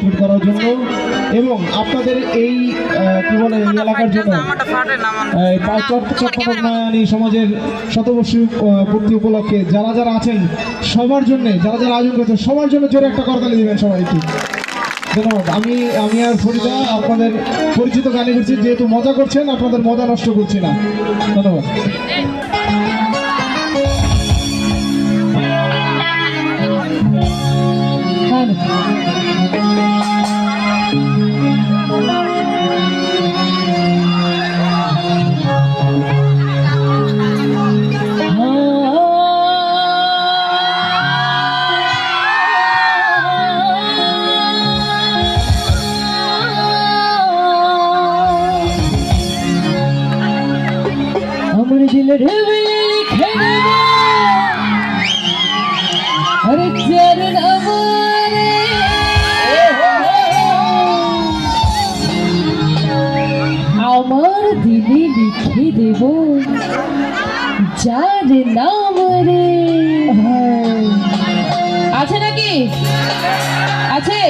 Complete করার জন্য এবং আপনাদের এই কি বলে এই এলাকার জন্য চট্টগ্রাম সমাজের শতবর্ষী পূর্তি উপলক্ষে যারা যারা আছেন সবার জন্য যারা যারা আয়োজন করছেন সবার জন্য জোরে একটা করতালি দিবেন সবাই একটু। ধন্যবাদ। আমি আর ফরিদা আপনাদের পরিচিত গানে করছি, যেহেতু মজা করছেন আপনাদের মজা নষ্ট করছি না। ধন্যবাদ। আমার দিলের হেবেলে লিখে দেব আরে চার নামরে আমার দিলে লিখে দেব যার নাম রে। আছে নাকি? আছে?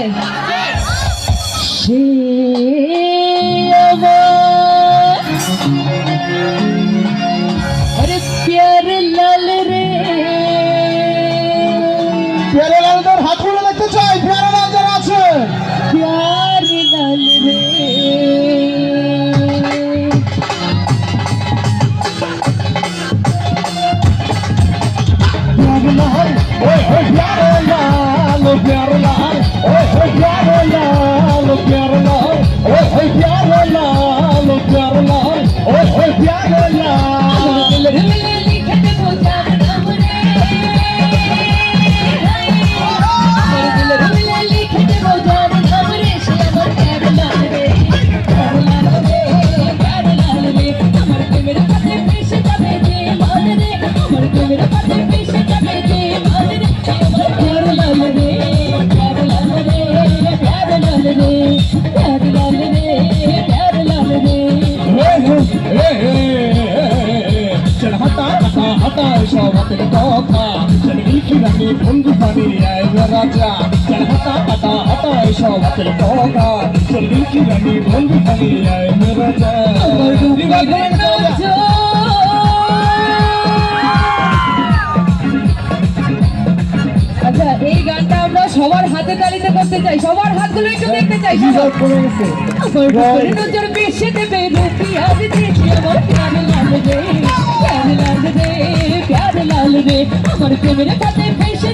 সে अरे प्यारे लाल रे প্যারে লালদের হাত তুলে দেখতে চাই। প্যারে লাল যারা আছে प्यारे लाल रे প্যারে লাল ওই প্যারে লাল প্যারে লাল ওই প্যারে লাল প্যারে লাল ওই প্যারে লাল প্যারে লাল ওই প্যারে লাল दिल में लिखे दे वो जान नाम रे दिल में लिखे दे वो जान नाम रे श्यामर प्यारे लाल रे प्यारे लाल रे अमर के मेरे पते पेश जावे जे मान रे अमर के मेरे पते पेश जावे जे मान रे प्यारे लाल रे प्यारे लाल रे प्यारे लाल रे प्यारे लाल रे प्यारे लाल रे चल हटा हटा हटा शोभतेर कथा चल लिखी रानी बंधु पानी आए राजा चल हटा हटा हटा शोभतेर कथा चल लिखी रानी बंधु पानी आए राजा আচ্ছা এই গানটা আমরা সবার হাতে তালিতে করতে চাই, সবার হাতগুলো একটু দেখতে চাই। আমার নজর বেশে দেবে রূপি আজ দেখি আমার প্যারে লাল রে প্যারে লাল রে প্যারে লাল রে আমার প্রেমের কাছে বেশে